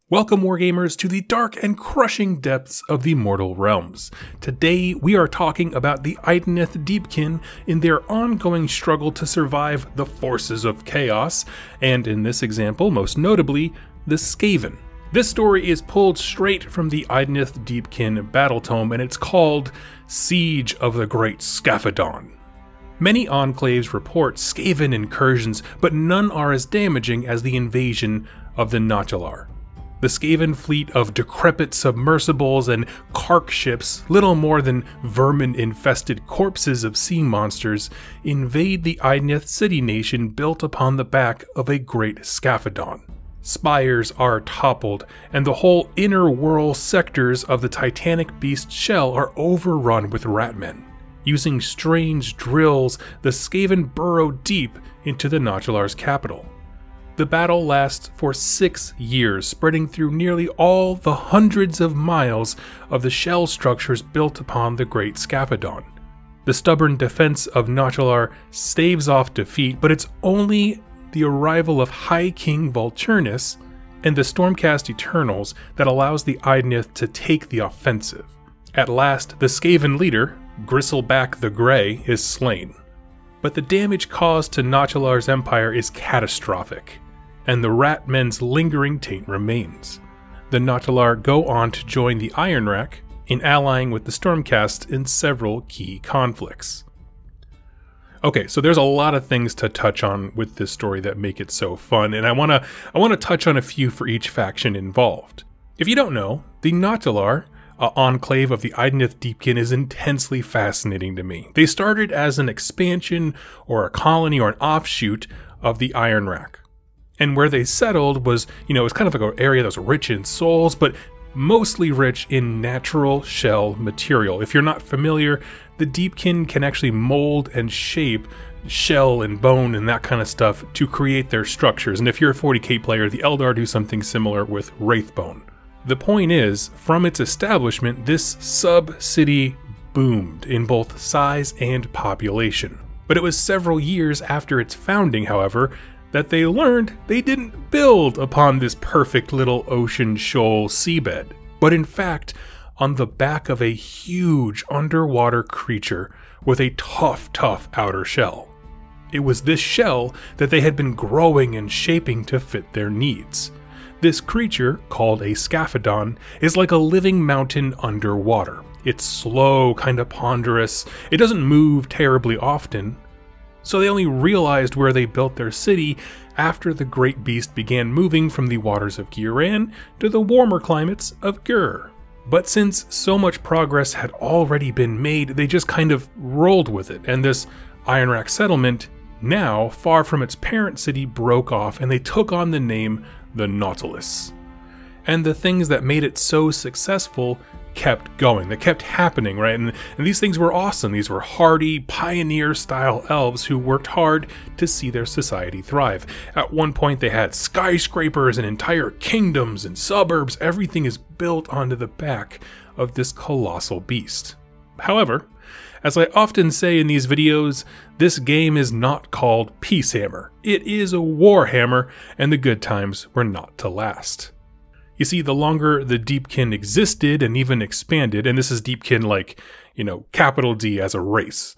Welcome, Wargamers, to the dark and crushing depths of the mortal realms. Today, we are talking about the Deepkin in their ongoing struggle to survive the forces of chaos, and in this example, most notably, the Skaven. This story is pulled straight from the Deepkin battle tome, and it's called Siege of the Great Scaphodon. Many enclaves report Skaven incursions, but none are as damaging as the invasion of the Nautilar. The Skaven fleet of decrepit submersibles and cark ships, little more than vermin-infested corpses of sea monsters, invade the Idnith city-nation built upon the back of a great scaphodon. Spires are toppled, and the whole inner whirl sectors of the titanic beast shell are overrun with ratmen. Using strange drills, the Skaven burrow deep into the Nautilar's capital. The battle lasts for 6 years, spreading through nearly all the hundreds of miles of the shell structures built upon the Great Scaphodon. The stubborn defense of Nautilar staves off defeat, but it's only the arrival of High King Vulturnus and the Stormcast Eternals that allows the Idnith to take the offensive. At last, the Skaven leader, Gristleback the Grey, is slain. But the damage caused to Nautilar's empire is catastrophic, and the Ratmen's lingering taint remains. The Nautilar go on to join the Ironrack in allying with the Stormcast in several key conflicts. Okay, so there's a lot of things to touch on with this story that make it so fun, and I want to touch on a few for each faction involved. If you don't know, the Nautilar, enclave of the Deepkin, is intensely fascinating to me. They started as an expansion or a colony or an offshoot of the Ironrack. And where they settled was, it was kind of like an area that was rich in souls, but mostly rich in natural shell material. If you're not familiar, the Deepkin can actually mold and shape shell and bone and that kind of stuff to create their structures. And if you're a 40k player, the Eldar do something similar with Wraithbone. The point is, from its establishment, this sub-city boomed in both size and population. But it was several years after its founding, however, that they learned they didn't build upon this perfect little ocean shoal seabed, but in fact on the back of a huge underwater creature with a tough outer shell. It was this shell that they had been growing and shaping to fit their needs. This creature, called a scaphodon, is like a living mountain underwater. It's slow, kind of ponderous, it doesn't move terribly often, so they only realized where they built their city after the great beast began moving from the waters of Ghiran to the warmer climates of Gur. But since so much progress had already been made, they just kind of rolled with it, and this Ironrack settlement, now far from its parent city, broke off, and they took on the name the Nautilus. And the things that made it so successful kept going, that kept happening, right? And these things were awesome. These were hardy, pioneer-style elves who worked hard to see their society thrive. At one point, they had skyscrapers and entire kingdoms and suburbs. Everything is built onto the back of this colossal beast. However, as I often say in these videos, this game is not called Peacehammer. It is a Warhammer, and the good times were not to last. You see, the longer the Deepkin existed and even expanded, and this is Deepkin like, capital D as a race,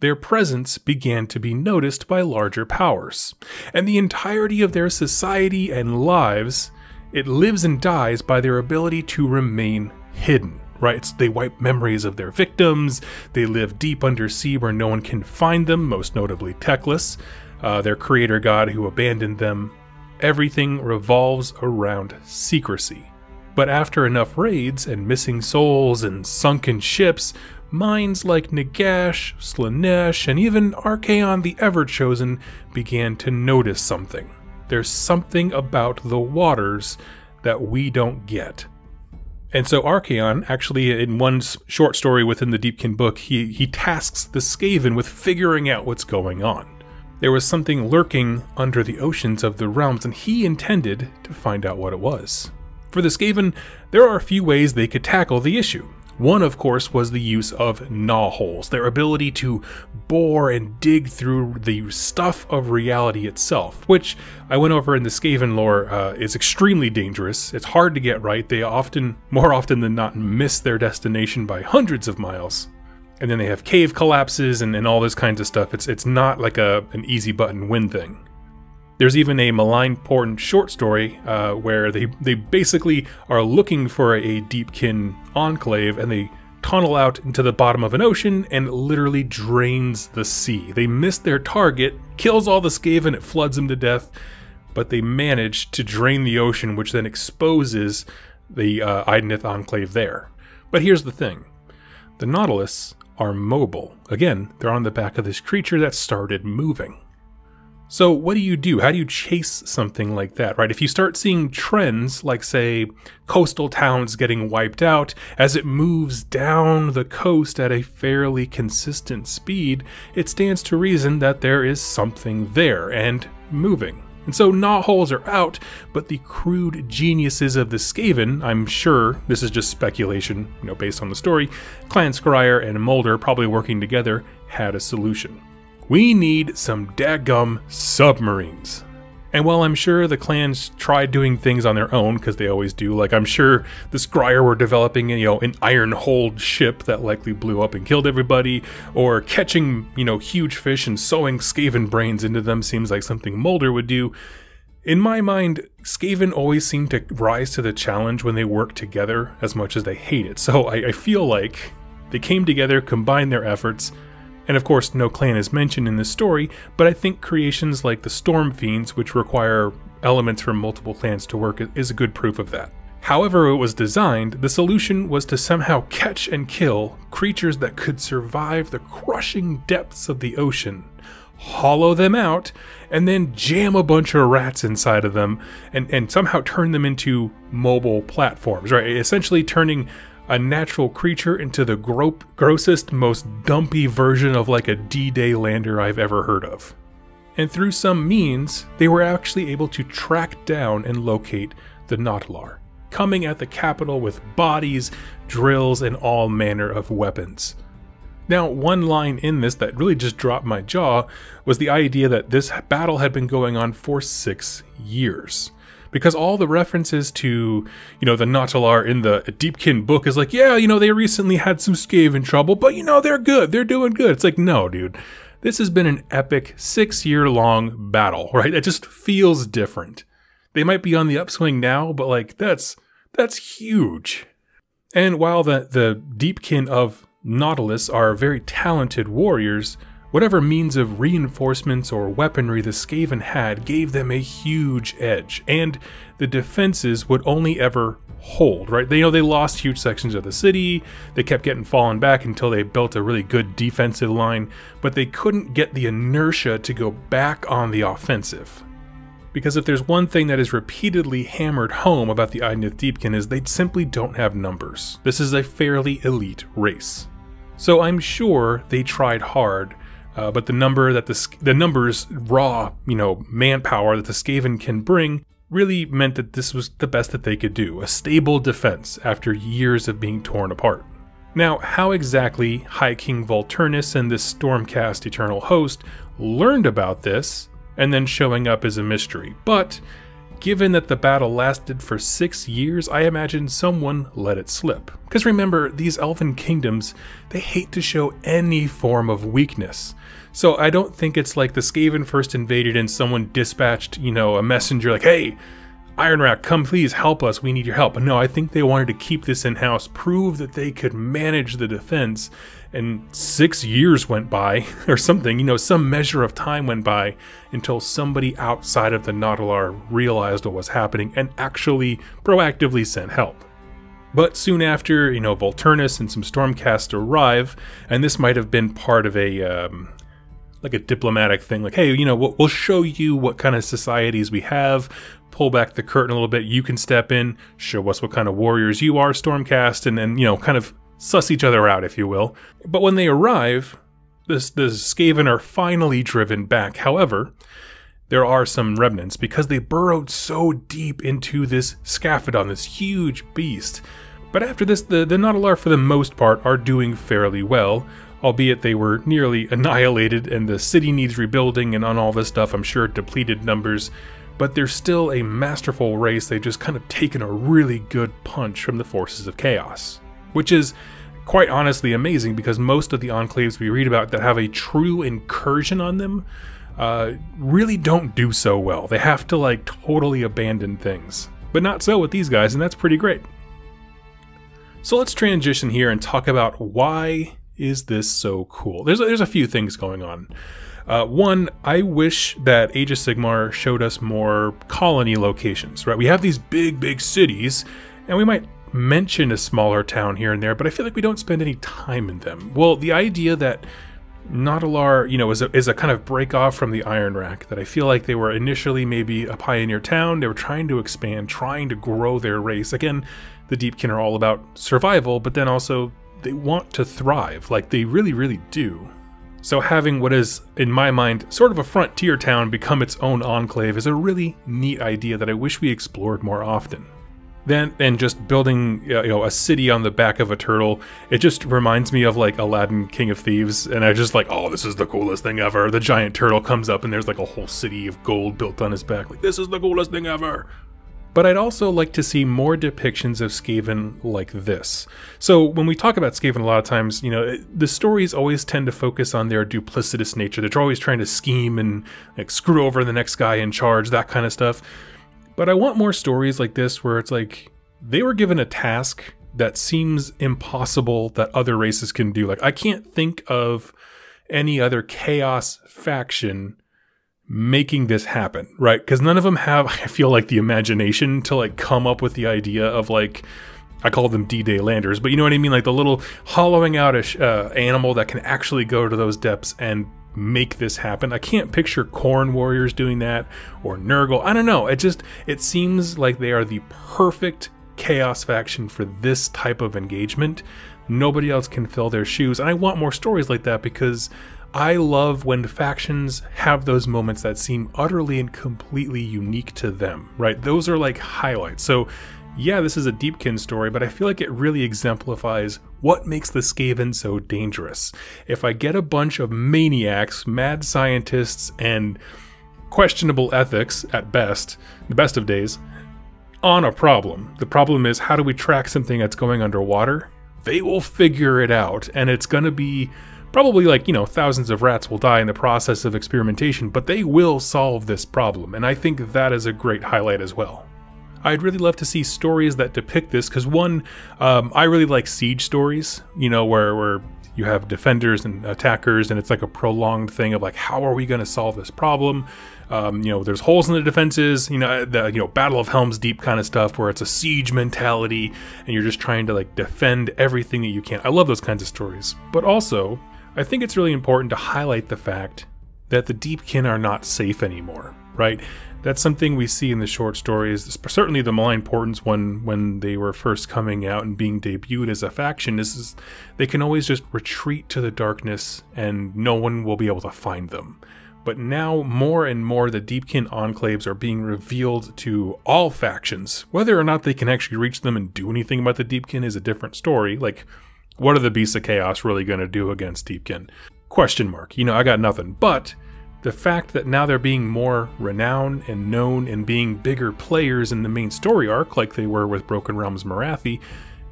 their presence began to be noticed by larger powers. And the entirety of their society and lives, it lives and dies by their ability to remain hidden, right? They wipe memories of their victims, they live deep undersea where no one can find them, most notably Teclis, their creator god who abandoned them. Everything revolves around secrecy. But after enough raids and missing souls and sunken ships, minds like Nagash, Slaanesh, and even Archaon the Ever-Chosen began to notice something. There's something about the waters that we don't get. And so Archaon, actually in one short story within the Deepkin book, he tasks the Skaven with figuring out what's going on. There was something lurking under the oceans of the realms, and he intended to find out what it was. For the Skaven, there are a few ways they could tackle the issue. One, of course, was the use of gnaw holes, their ability to bore and dig through the stuff of reality itself, which I went over in the Skaven lore is extremely dangerous. It's hard to get right. They more often than not, miss their destination by hundreds of miles. And then they have cave collapses and all this kinds of stuff. It's not like an easy button win thing. There's even a maligned porn short story where they basically are looking for a Deepkin enclave, and they tunnel out into the bottom of an ocean and it literally drains the sea. They miss their target, kills all the Skaven, it floods them to death, but they manage to drain the ocean, which then exposes the Idoneth enclave there. But here's the thing. The Nautilus are mobile. Again, they're on the back of this creature that started moving. So what do you do? How do you chase something like that, right? If you start seeing trends, like say coastal towns getting wiped out, as it moves down the coast at a fairly consistent speed, it stands to reason that there is something there and moving. And so gnaw holes are out, but the crude geniuses of the Skaven, I'm sure, this is just speculation, based on the story, Clan Scryer and Mulder probably working together, had a solution. We need some daggum submarines. And while I'm sure the clans tried doing things on their own, because they always do, like I'm sure the Scryer were developing, an iron-hulled ship that likely blew up and killed everybody, or catching, huge fish and sewing Skaven brains into them seems like something Mulder would do. In my mind, Skaven always seem to rise to the challenge when they work together as much as they hate it. So I feel like they came together, combined their efforts. And of course, no clan is mentioned in this story, but I think creations like the Storm Fiends, which require elements from multiple clans to work, is a good proof of that. However it was designed, the solution was to somehow catch and kill creatures that could survive the crushing depths of the ocean, hollow them out, and then jam a bunch of rats inside of them, and somehow turn them into mobile platforms, right? Essentially turning a natural creature into the grossest, most dumpy version of like a D-Day lander I've ever heard of. And through some means, they were actually able to track down and locate the Nautilar, coming at the capital with bodies, drills, and all manner of weapons. Now, one line in this that really just dropped my jaw was the idea that this battle had been going on for 6 years. Because all the references to, the Nautilar in the Deepkin book is like, yeah, they recently had some Skaven trouble, but they're good, they're doing good. It's like, no, dude, this has been an epic 6-year-long battle, right? It just feels different. They might be on the upswing now, but like, that's huge. And while the Deepkin of Nautilus are very talented warriors, whatever means of reinforcements or weaponry the Skaven had gave them a huge edge, and the defenses would only ever hold, right? They lost huge sections of the city, they kept getting fallen back until they built a really good defensive line, but they couldn't get the inertia to go back on the offensive. Because if there's one thing that is repeatedly hammered home about the Idoneth Deepkin is they simply don't have numbers. This is a fairly elite race. So I'm sure they tried hard, but the numbers, raw, manpower that the Skaven can bring really meant that this was the best that they could do, a stable defense after years of being torn apart. Now, how exactly High King Volturnus and this Stormcast Eternal Host learned about this and then showing up is a mystery, but given that the battle lasted for 6 years, I imagine someone let it slip. Because remember, these elven kingdoms, they hate to show any form of weakness. So I don't think it's like the Skaven first invaded and someone dispatched, a messenger like, hey, Ironrack, come please help us, we need your help. But no, I think they wanted to keep this in-house, prove that they could manage the defense, and 6 years went by, or something, some measure of time went by, until somebody outside of the Nautilar realized what was happening and actually proactively sent help. But soon after, Volturnus and some Stormcast arrive, and this might have been part of a diplomatic thing, like, hey, we'll show you what kind of societies we have, pull back the curtain a little bit, you can step in, show us what kind of warriors you are, Stormcast, and then, kind of suss each other out, if you will. But when they arrive, the Skaven are finally driven back. However, there are some remnants, because they burrowed so deep into this Scaphodon, this huge beast. But after this, the Nautilar for the most part are doing fairly well, albeit they were nearly annihilated and the city needs rebuilding and on all this stuff, I'm sure depleted numbers, but they're still a masterful race. They've just kind of taken a really good punch from the forces of chaos, which is quite honestly amazing because most of the enclaves we read about that have a true incursion on them really don't do so well. They have to like totally abandon things, but not so with these guys, and that's pretty great. So let's transition here and talk about why is this so cool. There's a few things going on. One, I wish that Age of Sigmar showed us more colony locations, right? We have these big cities, and we might mention a smaller town here and there, but I feel like we don't spend any time in them. Well, the idea that Nautilar, you know, is a kind of break off from the Iron Rack, that I feel like they were initially maybe a pioneer town. They were trying to expand, trying to grow their race. Again, the Deepkin are all about survival, but then also they want to thrive, like they really do. So having what is, in my mind, sort of a frontier town become its own enclave is a really neat idea that I wish we explored more often. Then, and just building, you know, a city on the back of a turtle, it just reminds me of like Aladdin, King of Thieves, and I just like, oh, this is the coolest thing ever. The giant turtle comes up and there's like a whole city of gold built on his back. Like, this is the coolest thing ever. But I'd also like to see more depictions of Skaven like this. So when we talk about Skaven a lot of times, you know, the stories always tend to focus on their duplicitous nature. They're always trying to scheme and like screw over the next guy in charge, that kind of stuff. But I want more stories like this where it's like they were given a task that seems impossible that other races can do. Like, I can't think of any other chaos faction making this happen, right? Because none of them have, I feel like, the imagination to like come up with the idea of like, I call them D-Day landers, but you know what I mean? Like the little hollowing out animal that can actually go to those depths and make this happen. I can't picture Khorne warriors doing that, or Nurgle. I don't know. It seems like they are the perfect chaos faction for this type of engagement. Nobody else can fill their shoes, and I want more stories like that because I love when factions have those moments that seem utterly and completely unique to them, right? Those are like highlights. So yeah, this is a Deepkin story, but I feel like it really exemplifies what makes the Skaven so dangerous. If I get a bunch of maniacs, mad scientists, and questionable ethics at best, the best of days, on a problem. The problem is, how do we track something that's going underwater? They will figure it out, and it's going to be probably like, you know, thousands of rats will die in the process of experimentation, but they will solve this problem, and I think that is a great highlight as well. I'd really love to see stories that depict this, because one, I really like siege stories, you know, where you have defenders and attackers, and it's like a prolonged thing of like, how are we going to solve this problem? You know, there's holes in the defenses, you know, Battle of Helm's Deep kind of stuff, where it's a siege mentality, and you're just trying to like defend everything that you can. I love those kinds of stories. But also, I think it's really important to highlight the fact that the Deepkin are not safe anymore, right? That's something we see in the short stories, certainly the Malign Portents when they were first coming out and being debuted as a faction, is they can always just retreat to the darkness and no one will be able to find them. But now more and more the Deepkin enclaves are being revealed to all factions. Whether or not they can actually reach them and do anything about the Deepkin is a different story. Like, what are the Beasts of Chaos really going to do against Deepkin? Question mark. You know, I got nothing. But the fact that now they're being more renowned and known and being bigger players in the main story arc, like they were with Broken Realms Morathi,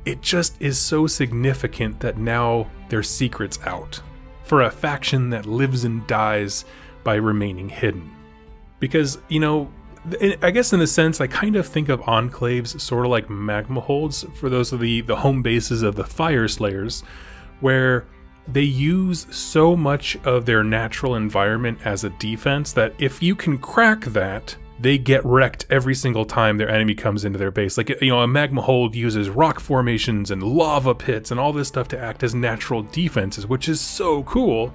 it just is so significant that now their secret's out. For a faction that lives and dies by remaining hidden. Because, you know, I guess in a sense, I kind of think of enclaves sort of like magma holds, for those of the home bases of the Fire Slayers, where they use so much of their natural environment as a defense that if you can crack that, they get wrecked every single time their enemy comes into their base. Like, you know, a magma hold uses rock formations and lava pits and all this stuff to act as natural defenses, which is so cool.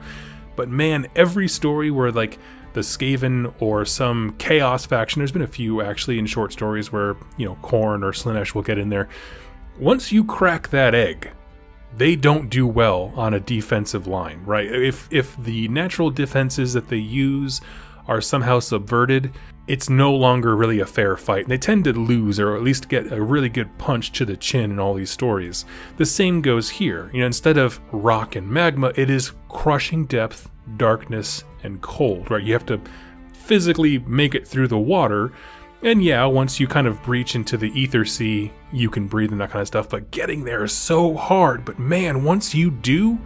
But man, every story where like the Skaven or some chaos faction, there's been a few actually in short stories where, you know, Khorne or Slaanesh will get in there. Once you crack that egg, they don't do well on a defensive line, right? If the natural defenses that they use are somehow subverted, it's no longer really a fair fight. They tend to lose, or at least get a really good punch to the chin in all these stories. The same goes here. You know, instead of rock and magma, it is crushing depth, darkness, and cold, right? You have to physically make it through the water. And yeah, once you kind of breach into the ether sea, you can breathe and that kind of stuff, but getting there is so hard. But man, once you do,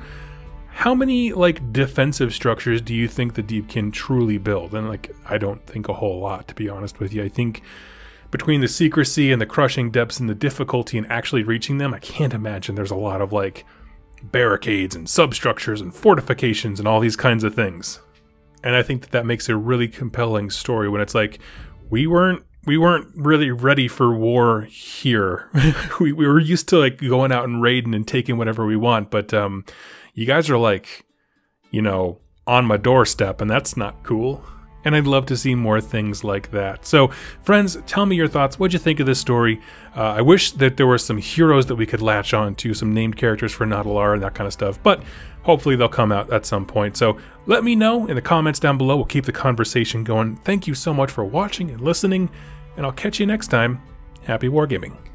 how many like defensive structures do you think the Deepkin truly build? And like, I don't think a whole lot, to be honest with you. I think between the secrecy and the crushing depths and the difficulty in actually reaching them, I can't imagine there's a lot of like barricades and substructures and fortifications and all these kinds of things. And I think that that makes a really compelling story when it's like, we weren't really ready for war here. we were used to like going out and raiding and taking whatever we want, but you guys are like, you know, on my doorstep, and that's not cool. And I'd love to see more things like that. So, friends, tell me your thoughts. What'd you think of this story? I wish that there were some heroes that we could latch on to, some named characters for Nautilar and that kind of stuff, but hopefully they'll come out at some point. So let me know in the comments down below. We'll keep the conversation going. Thank you so much for watching and listening, and I'll catch you next time. Happy wargaming.